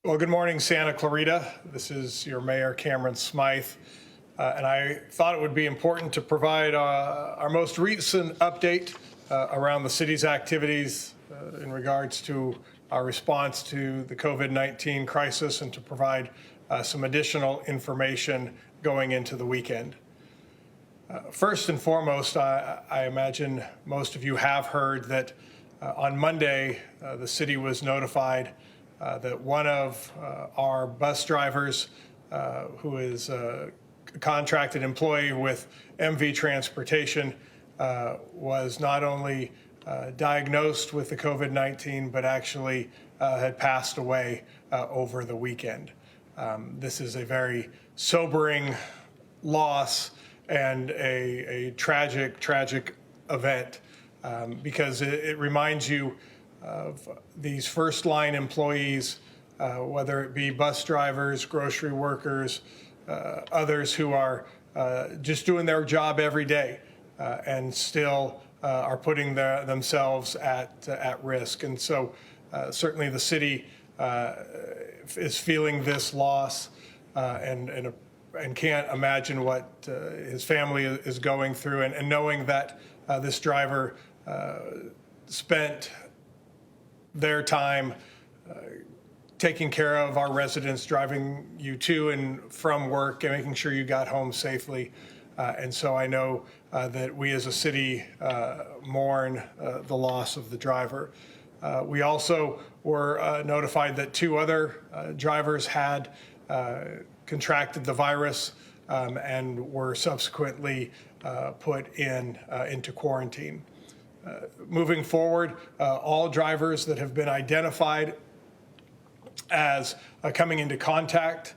Well, good morning, Santa Clarita. This is your Mayor, Cameron Smythe. And I thought it would be important to provide our most recent update around the city's activities in regards to our response to the COVID-19 crisis and to provide some additional information going into the weekend. First and foremost, I imagine most of you have heard that on Monday, the city was notified that one of our bus drivers, who is a contracted employee with MV Transportation, was not only diagnosed with the COVID-19, but actually had passed away over the weekend. This is a very sobering loss and a tragic event because it reminds you of these first line employees, whether it be bus drivers, grocery workers, others who are just doing their job every day and still are putting themselves at risk. And so certainly the city is feeling this loss and can't imagine what his family is going through, and knowing that this driver spent their time taking care of our residents, driving you to and from work and making sure you got home safely. And so I know that we as a city mourn the loss of the driver. We also were notified that two other drivers had contracted the virus and were subsequently put into quarantine. Moving forward, all drivers that have been identified as coming into contact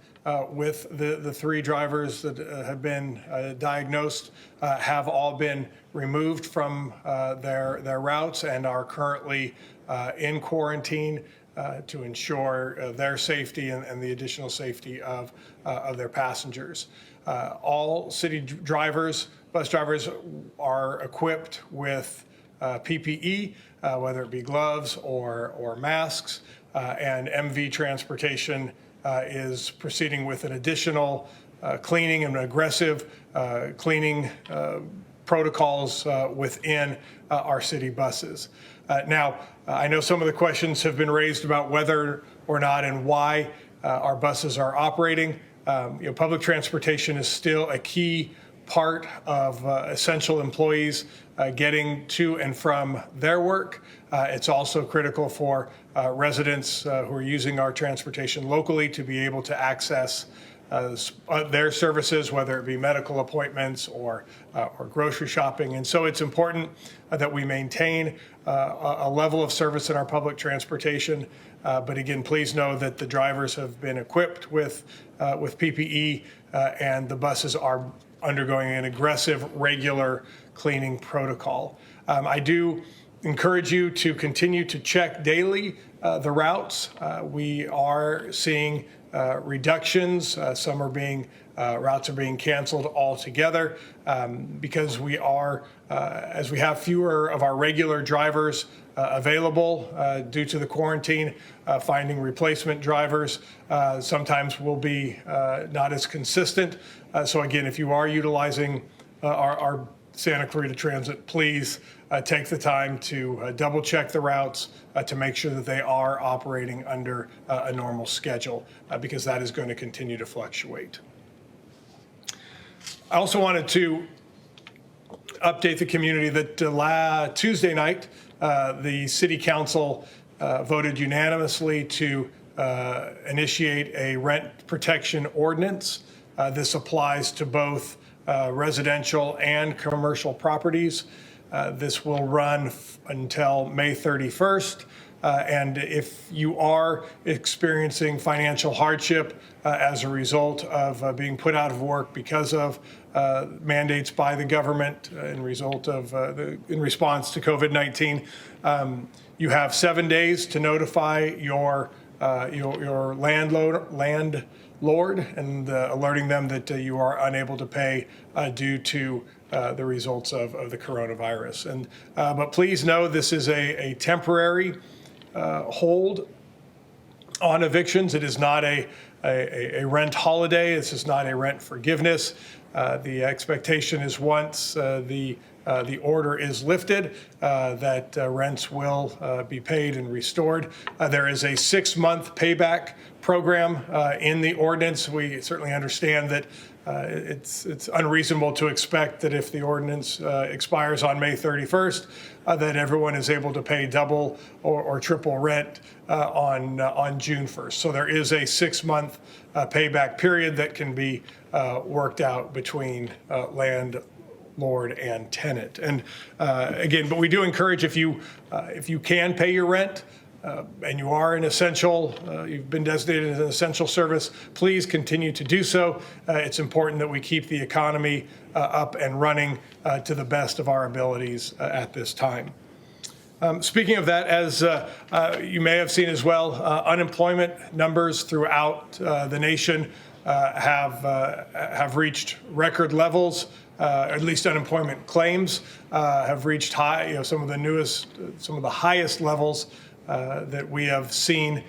with the three drivers that have been diagnosed have all been removed from their routes and are currently in quarantine to ensure their safety and the additional safety of their passengers. All city drivers, bus drivers, are equipped with PPE, whether it be gloves or masks, and MV Transportation is proceeding with an additional cleaning and aggressive cleaning protocols within our city buses. Now, I know some of the questions have been raised about whether or not and why our buses are operating. Public transportation is still a key part of essential employees getting to and from their work. It's also critical for residents who are using our transportation locally to be able to access their services, whether it be medical appointments or grocery shopping. And so it's important that we maintain a level of service in our public transportation. But again, please know that the drivers have been equipped with PPE and the buses are undergoing an aggressive, regular cleaning protocol. I do encourage you to continue to check daily the routes. We are seeing reductions. Some are being routes are being canceled altogether because we are, as we have fewer of our regular drivers available due to the quarantine, finding replacement drivers sometimes will be not as consistent. So again, if you are utilizing our Santa Clarita Transit, please take the time to double check the routes to make sure that they are operating under a normal schedule because that is going to continue to fluctuate. I also wanted to update the community that Tuesday night, the City Council voted unanimously to initiate a rent protection ordinance. This applies to both residential and commercial properties. This will run until May 31st. And if you are experiencing financial hardship as a result of being put out of work because of mandates by the government in response to COVID-19, you have 7 days to notify your landlord and alerting them that you are unable to pay due to the results of the coronavirus. But please know this is a temporary hold on evictions. It is not a rent holiday. This is not a rent forgiveness. The expectation is once the order is lifted, that rents will be paid and restored. There is a 6-month payback program in the ordinance. We certainly understand that it's unreasonable to expect that if the ordinance expires on May 31st, that everyone is able to pay double or triple rent on June 1st. So there is a 6-month payback period that can be worked out between landlord and tenant. And again, but we do encourage, if you can pay your rent, and you are an essential, you've been designated as an essential service, please continue to do so. It's important that we keep the economy up and running to the best of our abilities at this time. Speaking of that, as you may have seen as well, unemployment numbers throughout the nation have reached record levels. At least unemployment claims have reached high, some of the highest levels that we have seen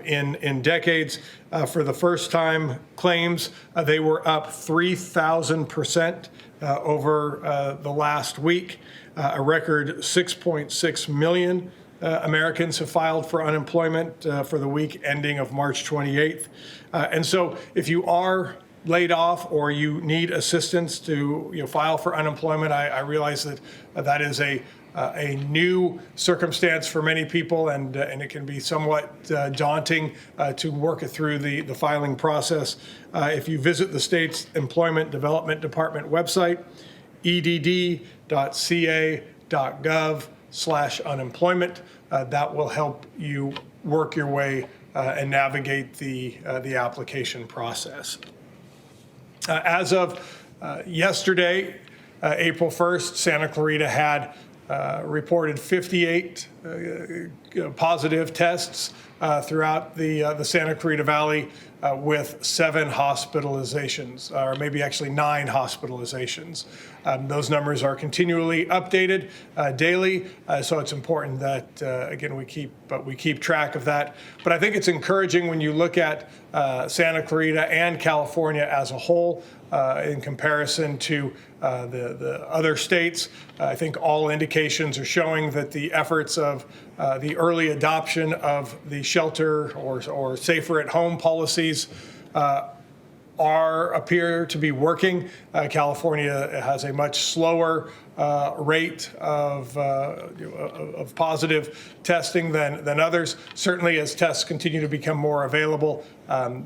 in decades. For the first time, claims, they were up 3,000% over the last week. A record 6.6 million Americans have filed for unemployment for the week ending of March 28th. And so if you are laid off or you need assistance to file for unemployment, I realize that that is a new circumstance for many people, and it can be somewhat daunting to work it through the filing process. If you visit the state's Employment Development Department website, edd.ca.gov/unemployment, that will help you work your way and navigate the application process. As of yesterday, April 1st, Santa Clarita had reported 58 positive tests throughout the Santa Clarita Valley, with 7 hospitalizations, or maybe actually 9 hospitalizations. Those numbers are continually updated daily, so it's important that again we keep track of that. But I think it's encouraging when you look at Santa Clarita and California as a whole in comparison to the other states. I think all indications are showing that the efforts of the early adoption of the shelter or safer at home policies appear to be working. California has a much slower rate of positive testing than others. Certainly, as tests continue to become more available,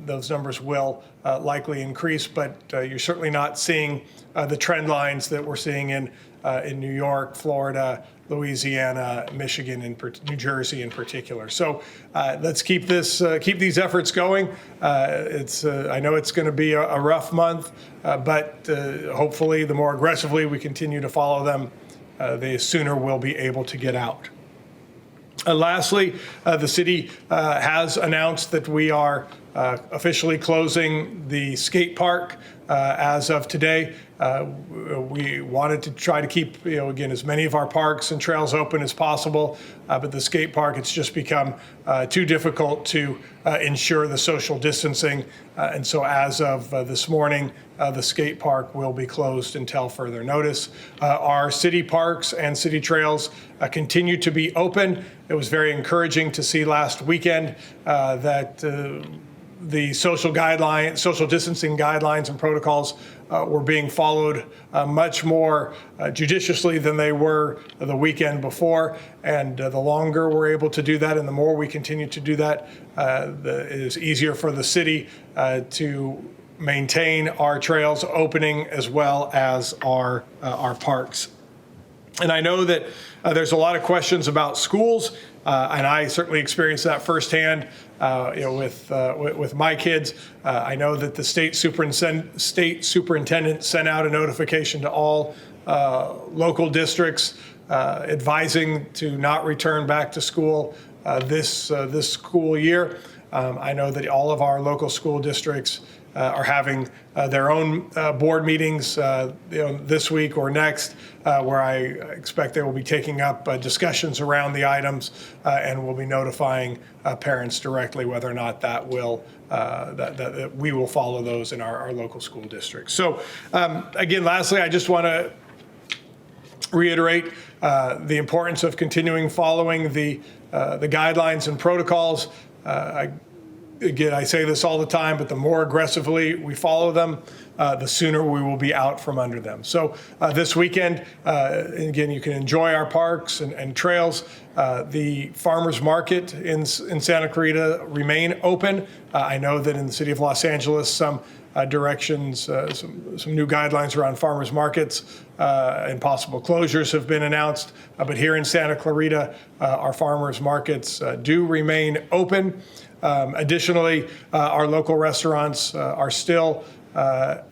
those numbers will likely increase. But you're certainly not seeing the trend lines that we're seeing in New York, Florida, Louisiana, Michigan, and New Jersey in particular. So let's keep these efforts going. I know it's going to be a rough month, but hopefully, the more aggressively we continue to follow them, the sooner we'll be able to get out. Lastly, the city has announced that we are officially closing the skate park as of today. We wanted to try to keep, again, as many of our parks and trails open as possible, but the skate park, it's just become too difficult to ensure the social distancing. And so as of this morning, the skate park will be closed until further notice. Our city parks and city trails continue to be open. It was very encouraging to see last weekend that the social distancing guidelines and protocols were being followed much more judiciously than they were the weekend before. And the longer we're able to do that and the more we continue to do that, it is easier for the city to maintain our trails opening as well as our parks. And I know that there's a lot of questions about schools, and I certainly experienced that firsthand. With my kids, I know that the state superintendent sent out a notification to all local districts advising to not return back to school this school year. I know that all of our local school districts are having their own board meetings this week or next, where I expect they will be taking up discussions around the items and will be notifying parents directly whether or not that we will follow those in our local school districts. So again, lastly, I just want to reiterate the importance of continuing following the guidelines and protocols. Again, I say this all the time, but the more aggressively we follow them, the sooner we will be out from under them. So this weekend, again, you can enjoy our parks and trails. The farmers market in Santa Clarita remain open. I know that in the city of Los Angeles, some directions, some new guidelines around farmers markets and possible closures have been announced. But here in Santa Clarita, our farmers markets do remain open. Additionally, our local restaurants are still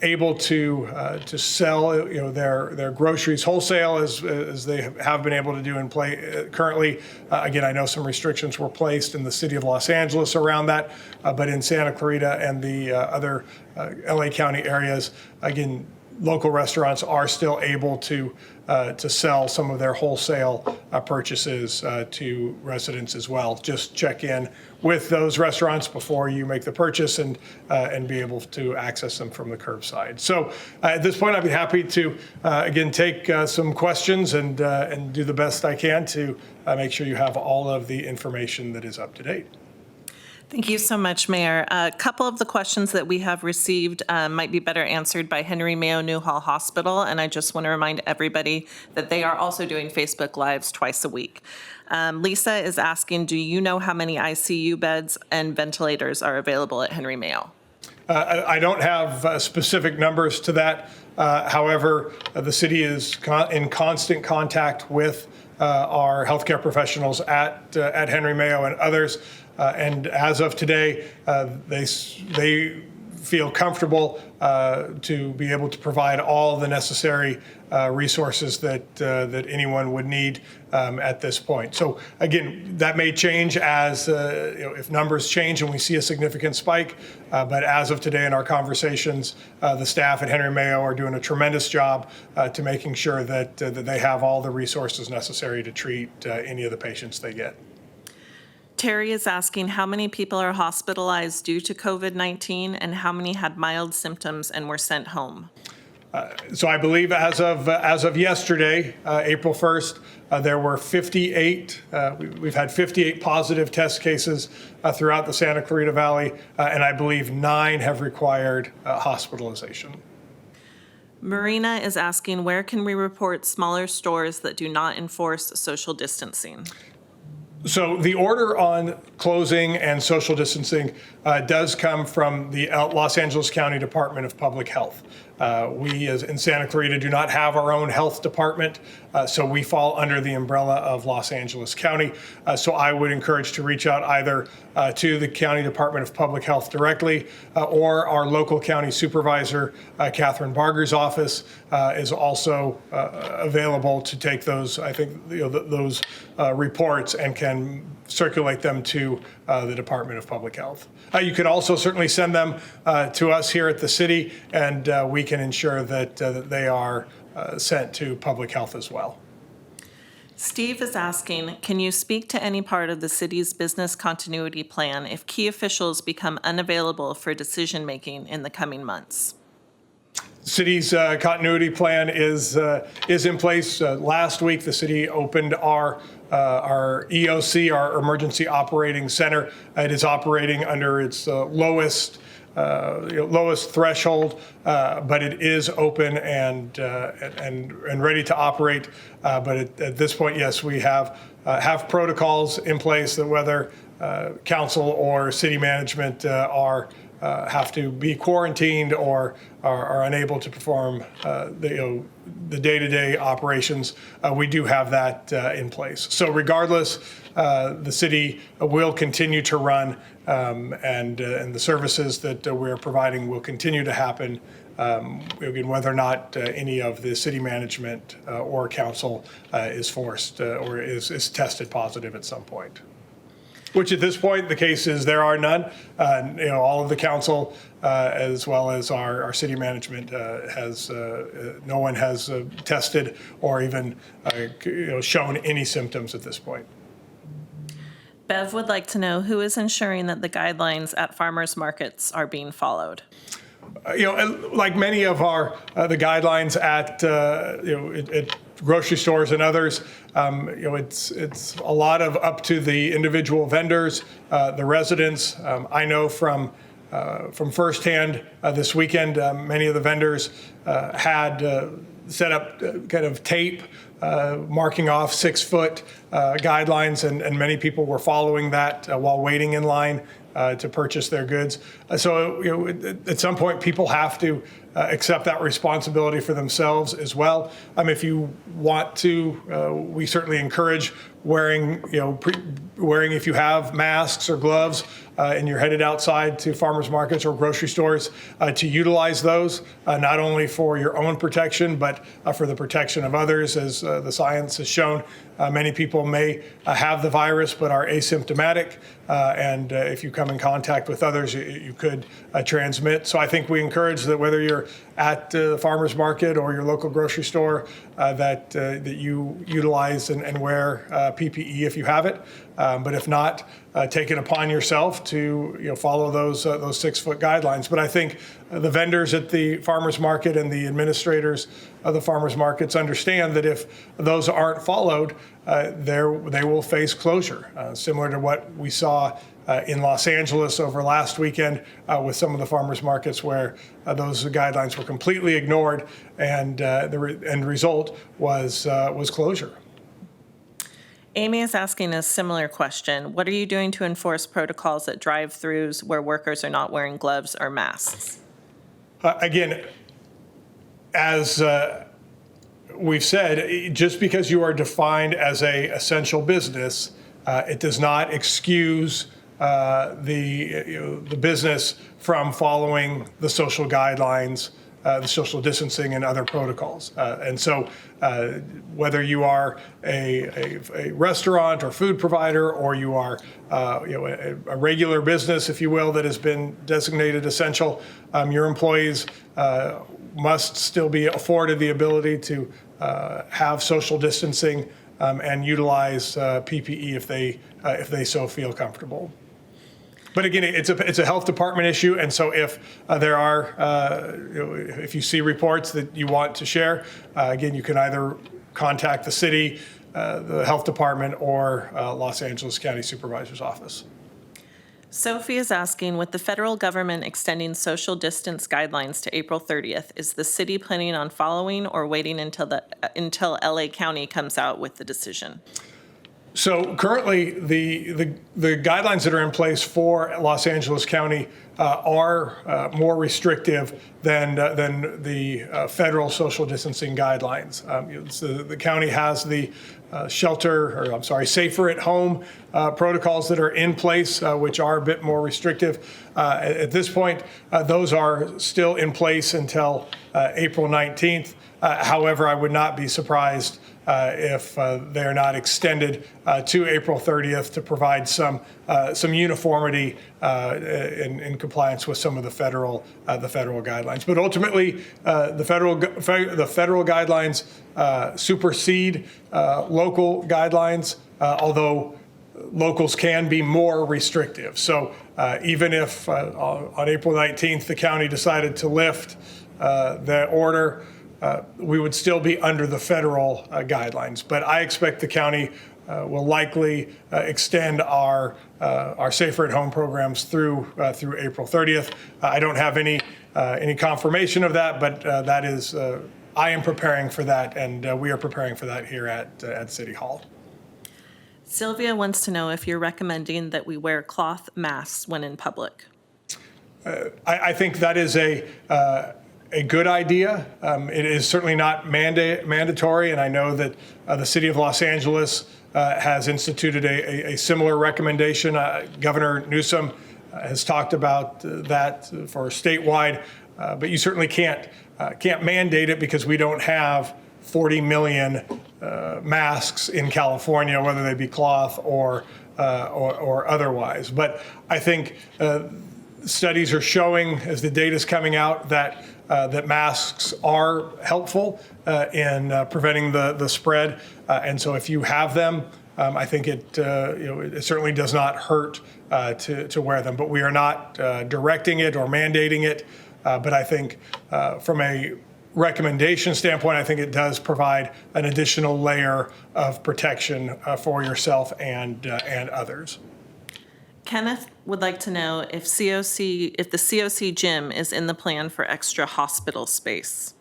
able to sell their groceries wholesale as they have been able to do in play currently. Again, I know some restrictions were placed in the city of Los Angeles around that, but in Santa Clarita and the other LA County areas, again, local restaurants are still able to sell some of their wholesale purchases to residents as well. Just check in with those restaurants before you make the purchase and be able to access them from the curbside. So at this point, I'd be happy to again take some questions and do the best I can to make sure you have all of the information that is up to date. Thank you so much, Mayor. A couple of the questions that we have received might be better answered by Henry Mayo Newhall Hospital, and I just want to remind everybody that they are also doing Facebook Lives twice a week. Lisa is asking, do you know how many ICU beds and ventilators are available at Henry Mayo? I don't have specific numbers to that. However, the city is in constant contact with our healthcare professionals at Henry Mayo and others. And as of today, they feel comfortable to be able to provide all the necessary resources that anyone would need at this point. So again, that may change as if numbers change and we see a significant spike. But as of today in our conversations, the staff at Henry Mayo are doing a tremendous job to making sure that they have all the resources necessary to treat any of the patients they get. Terry is asking how many people are hospitalized due to COVID-19 and how many had mild symptoms and were sent home. So I believe as of yesterday, April 1st, there were 58. We've had 58 positive test cases throughout the Santa Clarita Valley, and I believe 9 have required hospitalization. Marina is asking, where can we report smaller stores that do not enforce social distancing? So the order on closing and social distancing does come from the Los Angeles County Department of Public Health. We, as in Santa Clarita, do not have our own health department, so we fall under the umbrella of Los Angeles County. So I would encourage to reach out either to the County Department of Public Health directly or our local county supervisor, Catherine Barger's office, is also available to take those, I think, those reports and can circulate them to the Department of Public Health. You can also certainly send them to us here at the city, and we can ensure that they are sent to public health as well. Steve is asking, can you speak to any part of the city's business continuity plan if key officials become unavailable for decision-making in the coming months? City's continuity plan is in place. Last week, the city opened our EOC, our Emergency Operating Center. It is operating under its lowest threshold, but it is open and ready to operate. But at this point, yes, we have protocols in place that whether council or city management have to be quarantined or are unable to perform the day-to-day operations, we do have that in place. So regardless, the city will continue to run and the services that we're providing will continue to happen, again, whether or not any of the city management or council is forced or is tested positive at some point. Which at this point, the case is there are none. All of the council, as well as our city management, no one has tested or even shown any symptoms at this point. Bev would like to know who is ensuring that the guidelines at farmers markets are being followed. Like many of the guidelines at grocery stores and others, it's a lot of up to the individual vendors, the residents. I know from firsthand this weekend, many of the vendors had set up kind of tape marking off 6-foot guidelines, and many people were following that while waiting in line to purchase their goods. So at some point, people have to accept that responsibility for themselves as well. If you want to, we certainly encourage wearing, wearing if you have masks or gloves and you're headed outside to farmers markets or grocery stores, to utilize those, not only for your own protection, but for the protection of others. As the science has shown, many people may have the virus but are asymptomatic, and if you come in contact with others, you could transmit. So I think we encourage that whether you're at the farmers market or your local grocery store, that you utilize and wear PPE if you have it. But if not, take it upon yourself to follow those 6-foot guidelines. But I think the vendors at the farmers market and the administrators of the farmers markets understand that if those aren't followed, they will face closure, similar to what we saw in Los Angeles over last weekend with some of the farmers markets where those guidelines were completely ignored, and the end result was closure. Amy is asking a similar question. What are you doing to enforce protocols at drive-thrus where workers are not wearing gloves or masks? Again, as we've said, just because you are defined as an essential business, it does not excuse the business from following the social guidelines, the social distancing and other protocols. And so whether you are a restaurant or food provider, or you are a regular business, if you will, that has been designated essential, your employees must still be afforded the ability to have social distancing and utilize PPE if they so feel comfortable. But again, it's a health department issue, and so if there are, if you see reports that you want to share, again, you can either contact the city, the health department, or Los Angeles County Supervisor's Office. Sophie is asking, with the federal government extending social distance guidelines to April 30th, is the city planning on following or waiting until LA County comes out with the decision? So currently, the guidelines that are in place for Los Angeles County are more restrictive than the federal social distancing guidelines. So the county has the safer at home protocols that are in place, which are a bit more restrictive. At this point, those are still in place until April 19th. However, I would not be surprised if they are not extended to April 30th to provide some uniformity in compliance with some of the federal guidelines. But ultimately, the federal guidelines supersede local guidelines, although locals can be more restrictive. So even if on April 19th the county decided to lift the order, we would still be under the federal guidelines. But I expect the county will likely extend our safer at home programs through April 30th. I don't have any confirmation of that, but that is I am preparing for that, and we are preparing for that here at City Hall. Sylvia wants to know if you're recommending that we wear cloth masks when in public. I think that is a good idea. It is certainly not mandatory, and I know that the city of Los Angeles has instituted a similar recommendation. Governor Newsom has talked about that for statewide, but you certainly can't mandate it because we don't have 40 million masks in California, whether they be cloth or or otherwise. But I think studies are showing, as the data is coming out, that masks are helpful in preventing the spread. And so if you have them, I think it certainly does not hurt to wear them. But we are not directing it or mandating it. But I think from a recommendation standpoint, I think it does provide an additional layer of protection for yourself and others. Kenneth would like to know if the COC gym is in the plan for extra hospital space.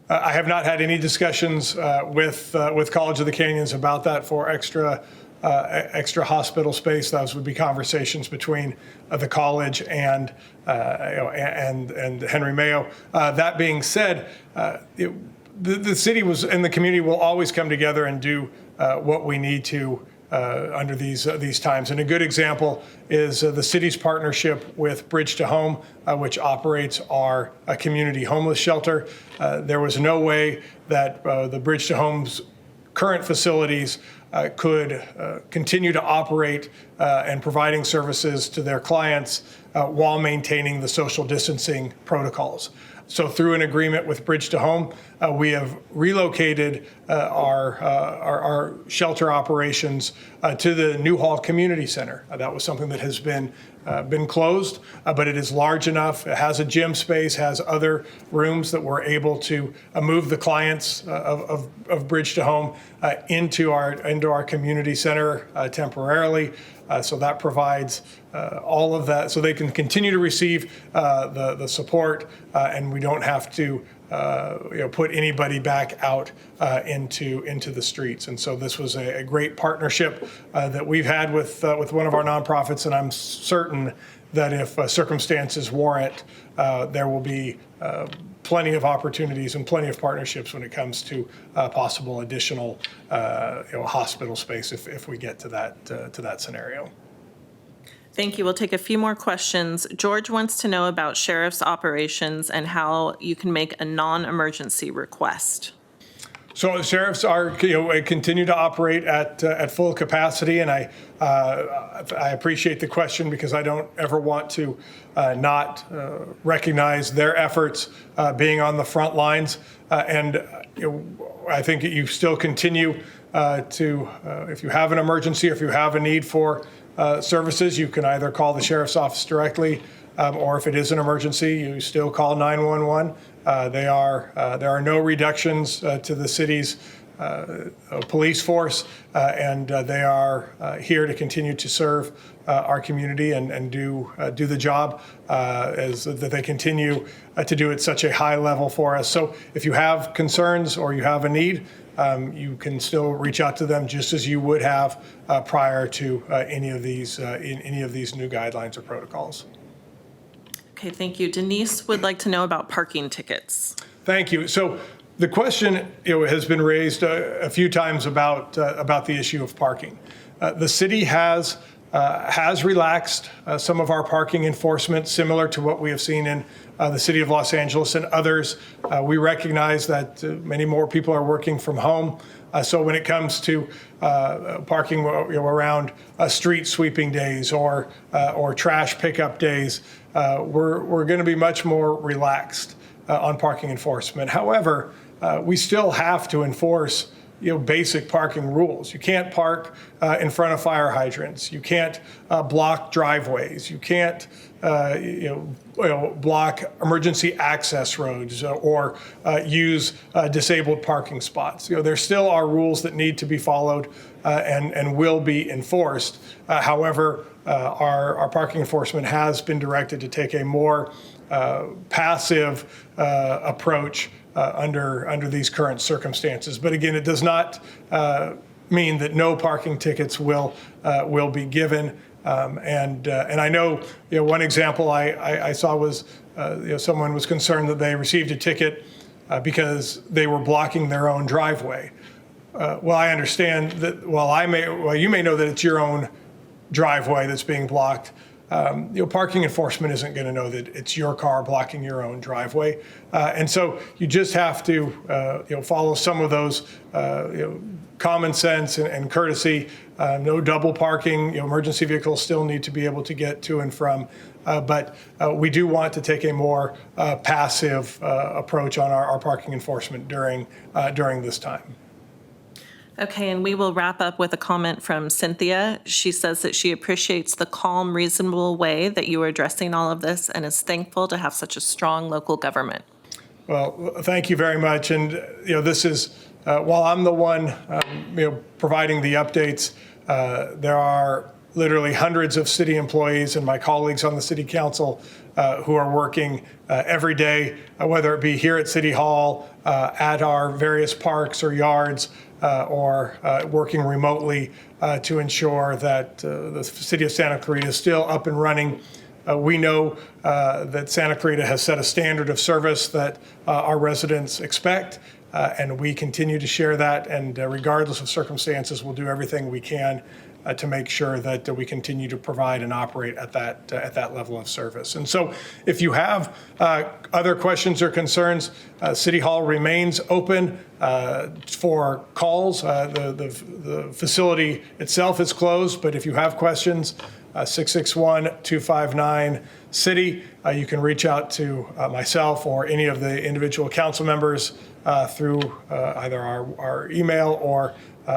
I have not had any discussions with College of the Canyons about that for extra hospital space. Those would be conversations between the college and Henry Mayo. That being said, the city and the community will always come together and do what we need to under these times. And a good example is the city's partnership with Bridge to Home, which operates our community homeless shelter. There was no way that the Bridge to Home's current facilities could continue to operate and providing services to their clients while maintaining the social distancing protocols. So through an agreement with Bridge to Home, we have relocated our shelter operations to the Newhall Community Center. That was something that has been closed, but it is large enough. It has a gym space, has other rooms that we're able to move the clients of Bridge to Home into our community center temporarily. So that provides all of that, so they can continue to receive the support, and we don't have to put anybody back out into the streets. And so this was a great partnership that we've had with one of our nonprofits, and I'm certain that if circumstances warrant, there will be plenty of opportunities and plenty of partnerships when it comes to possible additional hospital space if we get to that scenario. Thank you. We'll take a few more questions. George wants to know about sheriff's operations and how you can make a non-emergency request. So sheriffs are continue to operate at full capacity, and I appreciate the question because I don't ever want to not recognize their efforts being on the front lines, and I think that you still continue to if you have an emergency or if you have a need for services, you can either call the sheriff's office directly, or if it is an emergency, you still call 911. There are no reductions to the city's police force, and they are here to continue to serve our community and do the job that they continue to do at such a high level for us. So if you have concerns or you have a need, you can still reach out to them just as you would have prior to any of these new guidelines or protocols. Okay, thank you. Denise would like to know about parking tickets. Thank you. So the question has been raised a few times about the issue of parking. The city has relaxed some of our parking enforcement, similar to what we have seen in the city of Los Angeles and others. We recognize that many more people are working from home. So when it comes to parking around street sweeping days or trash pickup days, we're going to be much more relaxed on parking enforcement. However, we still have to enforce basic parking rules. You can't park in front of fire hydrants. You can't block driveways. You can't block emergency access roads or use disabled parking spots. There still are rules that need to be followed and will be enforced. However, our parking enforcement has been directed to take a more passive approach under these current circumstances. But again, it does not mean that no parking tickets will be given. And I know one example I saw was someone was concerned that they received a ticket because they were blocking their own driveway. Well, I understand that while you may know that it's your own driveway that's being blocked, parking enforcement isn't going to know that it's your car blocking your own driveway, and so you just have to follow some of those common sense and courtesy. No double parking. Emergency vehicles still need to be able to get to and from. But we do want to take a more passive approach on our parking enforcement during this time. Okay, and we will wrap up with a comment from Cynthia. She says that she appreciates the calm, reasonable way that you are addressing all of this and is thankful to have such a strong local government. Well, thank you very much. And this is while I'm the one providing the updates, there are literally hundreds of city employees and my colleagues on the city council who are working every day, whether it be here at City Hall, at our various parks or yards, or working remotely to ensure that the city of Santa Clarita is still up and running. We know that Santa Clarita has set a standard of service that our residents expect, and we continue to share that. And regardless of circumstances, we'll do everything we can to make sure that we continue to provide and operate at that level of service. And so if you have other questions or concerns, City Hall remains open for calls. The facility itself is closed, but if you have questions, 661-259-CITY. You can reach out to myself or any of the individual council members through either our email or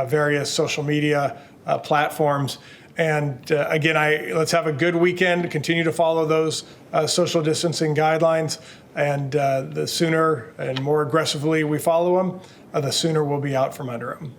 various social media platforms. And again, let's have a good weekend. Continue to follow those social distancing guidelines. And the sooner and more aggressively we follow them, the sooner we'll be out from under them.